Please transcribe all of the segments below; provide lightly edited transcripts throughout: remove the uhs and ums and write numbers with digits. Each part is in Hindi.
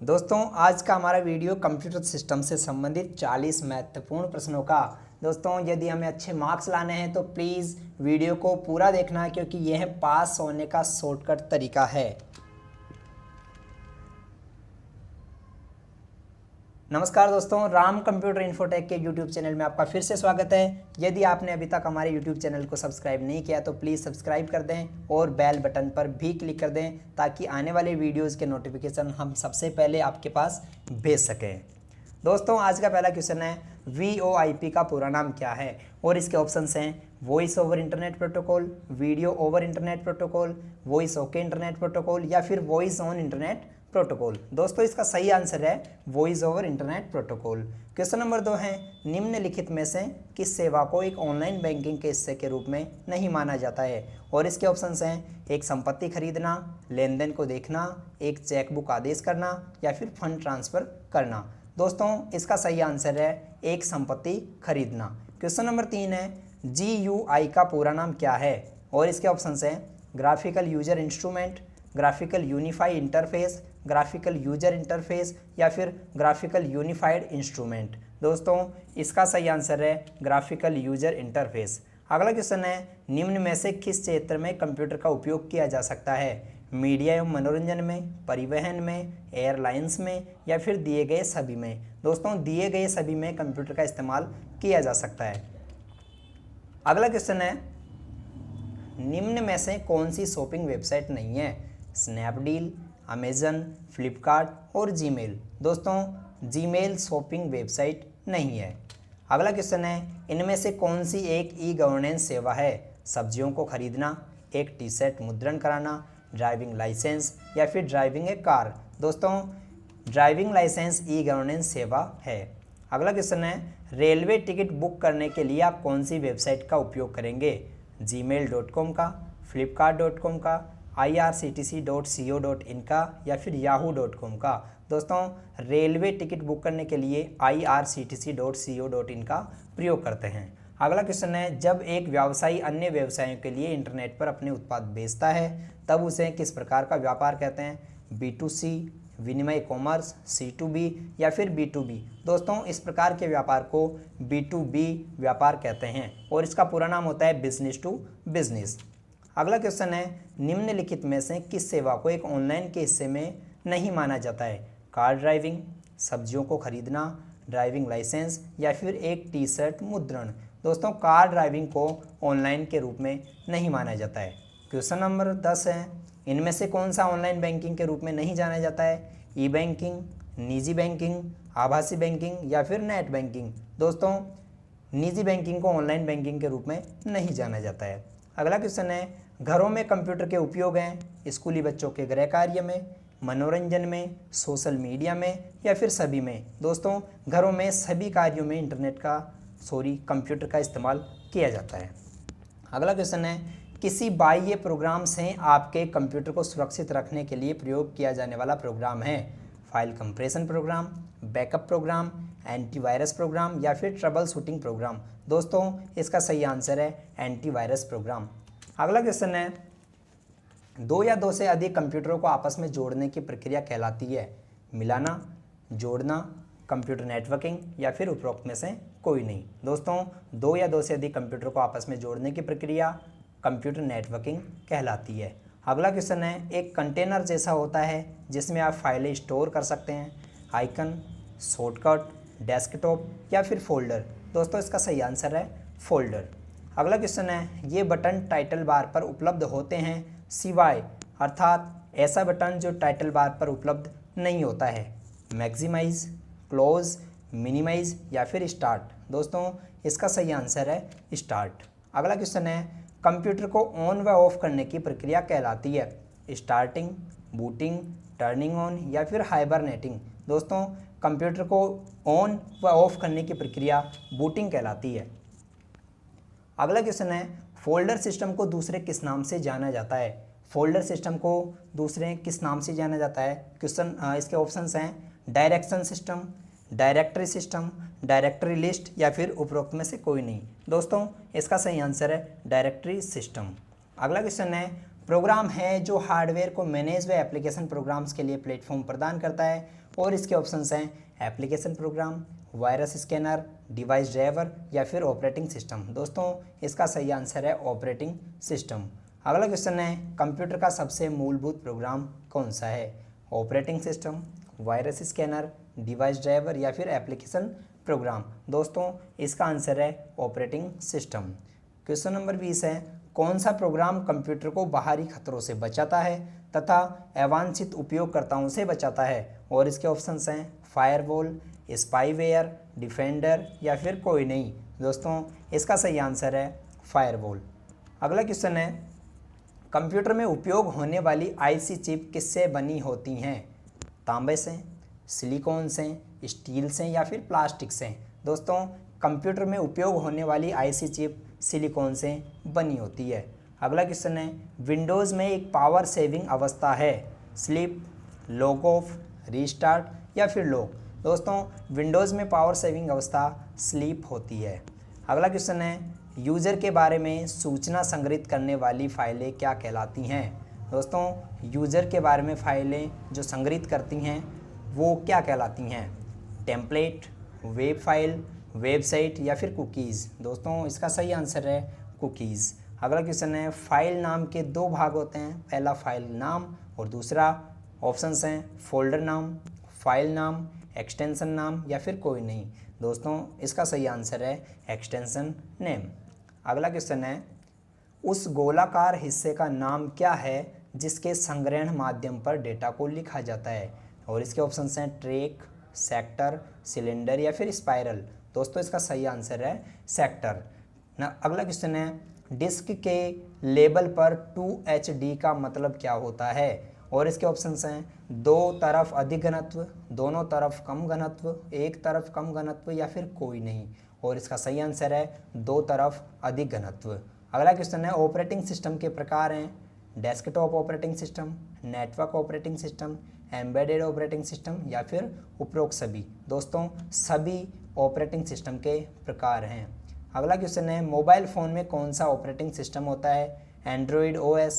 दोस्तों आज का हमारा वीडियो कंप्यूटर सिस्टम से संबंधित 40 महत्वपूर्ण प्रश्नों का। दोस्तों यदि हमें अच्छे मार्क्स लाने हैं तो प्लीज़ वीडियो को पूरा देखना है, क्योंकि यह पास होने का शॉर्टकट तरीका है। नमस्कार दोस्तों, राम कंप्यूटर इन्फोटेक के यूट्यूब चैनल में आपका फिर से स्वागत है। यदि आपने अभी तक हमारे यूट्यूब चैनल को सब्सक्राइब नहीं किया तो प्लीज़ सब्सक्राइब कर दें और बेल बटन पर भी क्लिक कर दें, ताकि आने वाले वीडियोस के नोटिफिकेशन हम सबसे पहले आपके पास भेज सकें। दोस्तों आज का पहला क्वेश्चन है, VoIP का पूरा नाम क्या है? और इसके ऑप्शंस हैं voice over internet protocol, video over internet protocol, voice okay internet protocol या फिर वॉइस ऑन इंटरनेट प्रोटोकॉल। दोस्तों इसका सही आंसर है voice over internet protocol. Question number 2 है, निम्नलिखित में से किस सेवा को एक ऑनलाइन बैंकिंग के हिस्से के रूप में नहीं माना जाता है? और इसके ऑप्शंस हैं एक संपत्ति खरीदना, लेन देन को देखना, एक चेकबुक आदेश करना या फिर फंड ट्रांसफर करना। दोस्तों इसका सही आंसर है एक संपत्ति खरीदना। क्वेश्चन नंबर 3 है, GUI का पूरा नाम क्या है? और इसके ऑप्शंस हैं graphical user instrument, graphical unified interface, graphical user interface या फिर ग्राफिकल यूनिफाइड इंस्ट्रूमेंट। दोस्तों इसका सही आंसर है ग्राफिकल यूजर इंटरफेस। अगला क्वेश्चन है, निम्न में से किस क्षेत्र में कंप्यूटर का उपयोग किया जा सकता है? मीडिया एवं मनोरंजन में, परिवहन में, एयरलाइंस में या फिर दिए गए सभी में? दोस्तों दिए गए सभी में कंप्यूटर का इस्तेमाल किया जा सकता है। अगला क्वेश्चन है, निम्न में से कौन सी शॉपिंग वेबसाइट नहीं है? स्नैपडील, अमेजन, फ्लिपकार्ट और जीमेल। दोस्तों जीमेल शॉपिंग वेबसाइट नहीं है। अगला क्वेश्चन है, इनमें से कौन सी एक ई गवर्नेंस सेवा है? सब्जियों को खरीदना, एक टी शर्ट मुद्रण कराना, ड्राइविंग लाइसेंस या फिर ड्राइविंग ए कार? दोस्तों ड्राइविंग लाइसेंस ई गवर्नेंस सेवा है। अगला क्वेश्चन है, रेलवे टिकट बुक करने के लिए आप कौन सी वेबसाइट का उपयोग करेंगे? gmail.com का, flipkart.com का, irctc.co.in का या फिर yahoo.com का? दोस्तों रेलवे टिकट बुक करने के लिए irctc.co.in का प्रयोग करते हैं। अगला क्वेश्चन है, जब एक व्यवसायी अन्य व्यवसायों के लिए इंटरनेट पर अपने उत्पाद बेचता है तब उसे किस प्रकार का व्यापार कहते हैं? B2C, विनिमय कॉमर्स, C2B या फिर B2B? दोस्तों इस प्रकार के व्यापार को B2B व्यापार कहते हैं और इसका पूरा नाम होता है बिजनेस टू बिजनेस। अगला क्वेश्चन है, निम्नलिखित में से किस सेवा को एक ऑनलाइन के हिस्से में नहीं माना जाता है? कार ड्राइविंग, सब्जियों को खरीदना, ड्राइविंग लाइसेंस या फिर एक टी शर्ट मुद्रण? दोस्तों कार ड्राइविंग को ऑनलाइन के रूप में नहीं माना जाता है। क्वेश्चन नंबर 10 है, इनमें से कौन सा ऑनलाइन बैंकिंग के रूप में नहीं जाना जाता है? ई बैंकिंग, निजी बैंकिंग, आभासी बैंकिंग या फिर नेट बैंकिंग? दोस्तों निजी बैंकिंग को ऑनलाइन बैंकिंग के रूप में नहीं जाना जाता है। अगला क्वेश्चन है, घरों में कंप्यूटर के उपयोग हैं स्कूली बच्चों के गृह कार्य में, मनोरंजन में, सोशल मीडिया में या फिर सभी में? दोस्तों घरों में सभी कार्यों में कंप्यूटर का इस्तेमाल किया जाता है। अगला क्वेश्चन है, किसी बाह्य प्रोग्राम से आपके कंप्यूटर को सुरक्षित रखने के लिए प्रयोग किया जाने वाला प्रोग्राम है? File compression program, backup program, antivirus program या फिर ट्रबल शूटिंग प्रोग्राम? दोस्तों इसका सही आंसर है एंटीवायरस प्रोग्राम। अगला क्वेश्चन है, दो या दो से अधिक कंप्यूटरों को आपस में जोड़ने की प्रक्रिया कहलाती है? मिलाना, जोड़ना, कंप्यूटर नेटवर्किंग या फिर उपरोक्त में से कोई नहीं? दोस्तों दो या दो से अधिक कंप्यूटर को आपस में जोड़ने की प्रक्रिया कंप्यूटर नेटवर्किंग कहलाती है। अगला क्वेश्चन है, एक कंटेनर जैसा होता है जिसमें आप फाइलें स्टोर कर सकते हैं? आइकन, शॉर्टकट, डेस्कटॉप या फिर फोल्डर? दोस्तों इसका सही आंसर है फोल्डर। अगला क्वेश्चन है, ये बटन टाइटल बार पर उपलब्ध होते हैं सिवाय, अर्थात ऐसा बटन जो टाइटल बार पर उपलब्ध नहीं होता है? मैक्सिमाइज, क्लोज, मिनिमाइज या फिर स्टार्ट? दोस्तों इसका सही आंसर है स्टार्ट। अगला क्वेश्चन है, कंप्यूटर को ऑन व ऑफ करने की प्रक्रिया कहलाती है? स्टार्टिंग, बूटिंग, टर्निंग ऑन या फिर हाइबरनेटिंग? दोस्तों कंप्यूटर को ऑन व ऑफ करने की प्रक्रिया बूटिंग कहलाती है। अगला क्वेश्चन है, फोल्डर सिस्टम को दूसरे किस नाम से जाना जाता है? फोल्डर सिस्टम को दूसरे किस नाम से जाना जाता है? इसके ऑप्शंस हैं direction system, directory system, directory list या फिर उपरोक्त में से कोई नहीं? दोस्तों इसका सही आंसर है डायरेक्टरी सिस्टम। अगला क्वेश्चन है, प्रोग्राम है जो हार्डवेयर को मैनेज व एप्लीकेशन प्रोग्राम्स के लिए प्लेटफॉर्म प्रदान करता है। और इसके ऑप्शंस हैं application program, virus scanner, device driver या फिर ऑपरेटिंग सिस्टम। दोस्तों इसका सही आंसर है ऑपरेटिंग सिस्टम। अगला क्वेश्चन है कंप्यूटर का सबसे मूलभूत प्रोग्राम कौन सा है? Operating system, virus scanner, device driver या फिर एप्लीकेशन प्रोग्राम। दोस्तों इसका आंसर है ऑपरेटिंग सिस्टम। क्वेश्चन नंबर 20 है कौन सा प्रोग्राम कंप्यूटर को बाहरी खतरों से बचाता है तथा अवांछित उपयोगकर्ताओं से बचाता है? और इसके ऑप्शंस हैं फायरवॉल, स्पाईवेयर, डिफेंडर या फिर कोई नहीं। दोस्तों इसका सही आंसर है फायरवॉल। अगला क्वेश्चन है कंप्यूटर में उपयोग होने वाली आईसी चिप किससे बनी होती हैं? तांबे से, सिलिकॉन से, स्टील से या फिर प्लास्टिक से? दोस्तों कंप्यूटर में उपयोग होने वाली आईसी चिप सिलिकॉन से बनी होती है। अगला क्वेश्चन है विंडोज़ में एक पावर सेविंग अवस्था है, स्लीप, लॉग ऑफ, रीस्टार्ट या फिर लॉक? दोस्तों विंडोज़ में पावर सेविंग अवस्था स्लीप होती है। अगला क्वेश्चन है यूज़र के बारे में सूचना संग्रहित करने वाली फाइलें क्या कहलाती हैं? दोस्तों यूज़र के बारे में फाइलें जो संग्रहित करती हैं वो क्या कहलाती हैं? टेम्पलेट, वेब फाइल, वेबसाइट या फिर कुकीज़? दोस्तों इसका सही आंसर है कुकीज़। अगला क्वेश्चन है फाइल नाम के दो भाग होते हैं, पहला फाइल नाम और दूसरा ऑप्शंस हैं फोल्डर नाम, फाइल नाम, एक्सटेंशन नाम या फिर कोई नहीं। दोस्तों इसका सही आंसर है एक्सटेंशन नेम। अगला क्वेश्चन है उस गोलाकार हिस्से का नाम क्या है जिसके संग्रहण माध्यम पर डेटा को लिखा जाता है? और इसके ऑप्शंस हैं ट्रैक, सेक्टर, सिलेंडर या फिर स्पाइरल? दोस्तों इसका सही आंसर है सेक्टर। अगला क्वेश्चन है डिस्क के लेबल पर 2HD का मतलब क्या होता है? और इसके ऑप्शंस हैं दो तरफ अधिक घनत्व, दोनों तरफ कम घनत्व, एक तरफ कम घनत्व या फिर कोई नहीं। और इसका सही आंसर है दो तरफ अधिक घनत्व। अगला क्वेश्चन है ऑपरेटिंग सिस्टम के प्रकार हैं desktop operating system, network operating system, embedded operating system या फिर उपरोक्त सभी? दोस्तों सभी ऑपरेटिंग सिस्टम के प्रकार हैं। अगला क्वेश्चन है मोबाइल फ़ोन में कौन सा ऑपरेटिंग सिस्टम होता है? Android OS,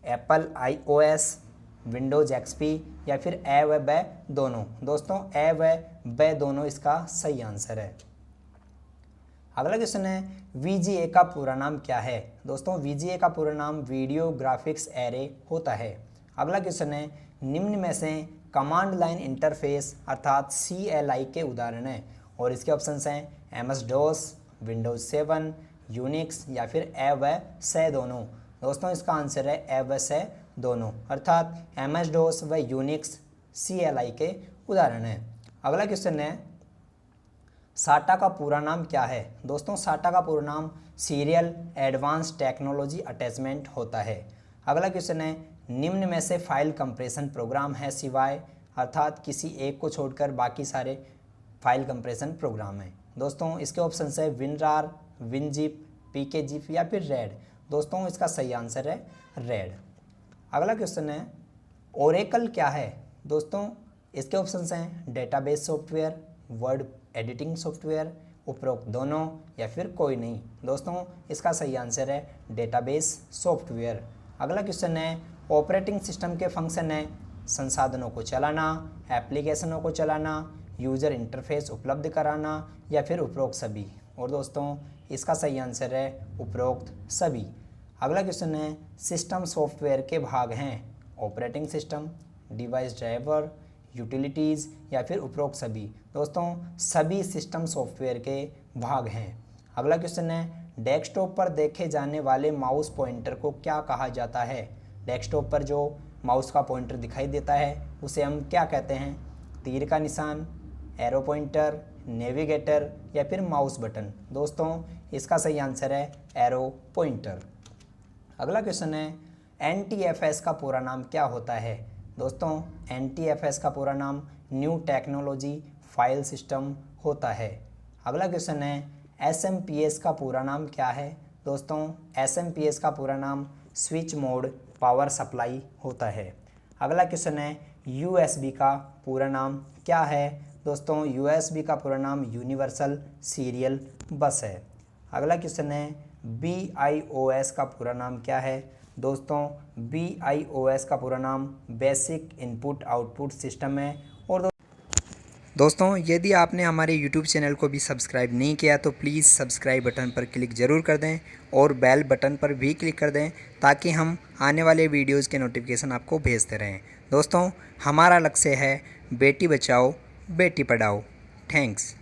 Apple iOS, Windows XP या फिर ए व ब दोनों? दोस्तों ए व ब दोनों इसका सही आंसर है। अगला क्वेश्चन है VGA का पूरा नाम क्या है? दोस्तों VGA का पूरा नाम वीडियो ग्राफिक्स एरे होता है। अगला क्वेश्चन है निम्न में से कमांड लाइन इंटरफेस अर्थात CLI के उदाहरण हैं? और इसके ऑप्शंस हैं MS-DOS, विंडोज़ 7, यूनिक्स या फिर ए व स दोनों? दोस्तों इसका आंसर है ए व स दोनों, अर्थात MS-DOS व यूनिक्स CLI के उदाहरण हैं। अगला क्वेश्चन है साटा का पूरा नाम क्या है? दोस्तों साटा का पूरा नाम सीरियल एडवांस टेक्नोलॉजी अटैचमेंट होता है। अगला क्वेश्चन है निम्न में से फाइल कंप्रेशन प्रोग्राम है सिवाय, अर्थात किसी एक को छोड़कर बाकी सारे फाइल कंप्रेशन प्रोग्राम हैं? दोस्तों इसके ऑप्शन है विनरार, विनजिप, PKZip या फिर रेड? दोस्तों इसका सही आंसर है रेड। अगला क्वेश्चन है ओरेकल क्या है? दोस्तों इसके ऑप्शंस हैं database software, word editing software, उपरोक्त दोनों या फिर कोई नहीं? दोस्तों इसका सही आंसर है डेटाबेस सॉफ्टवेयर। अगला क्वेश्चन है ऑपरेटिंग सिस्टम के फंक्शन है संसाधनों को चलाना, एप्लीकेशनों को चलाना, यूज़र इंटरफेस उपलब्ध कराना या फिर उपरोक्त सभी? और दोस्तों इसका सही आंसर है उपरोक्त सभी। अगला क्वेश्चन है सिस्टम सॉफ्टवेयर के भाग हैं operating system, device driver, utilities या फिर उपरोक्त सभी? दोस्तों सभी सिस्टम सॉफ्टवेयर के भाग हैं। अगला क्वेश्चन है डेस्कटॉप पर देखे जाने वाले माउस पॉइंटर को क्या कहा जाता है? डेस्कटॉप पर जो माउस का पॉइंटर दिखाई देता है उसे हम क्या कहते हैं? तीर का निशान, एरो पॉइंटर, नेविगेटर या फिर माउस बटन? दोस्तों इसका सही आंसर है एरो पॉइंटर। अगला क्वेश्चन है NTFS का पूरा नाम क्या होता है? दोस्तों NTFS का पूरा नाम न्यू टेक्नोलॉजी फाइल सिस्टम होता है। अगला क्वेश्चन है SMPS का पूरा नाम क्या है? दोस्तों SMPS का पूरा नाम स्विच मोड पावर सप्लाई होता है। अगला क्वेश्चन है USB का पूरा नाम क्या है? दोस्तों USB का पूरा नाम यूनिवर्सल सीरियल बस है। अगला क्वेश्चन है BIOS का पूरा नाम क्या है? दोस्तों BIOS का पूरा नाम बेसिक इनपुट आउटपुट सिस्टम है। और दोस्तों यदि आपने हमारे YouTube चैनल को भी सब्सक्राइब नहीं किया तो प्लीज़ सब्सक्राइब बटन पर क्लिक ज़रूर कर दें और बेल बटन पर भी क्लिक कर दें ताकि हम आने वाले वीडियोज़ के नोटिफिकेशन आपको भेजते रहें। दोस्तों हमारा लक्ष्य है बेटी बचाओ बेटी पढ़ाओ। थैंक्स।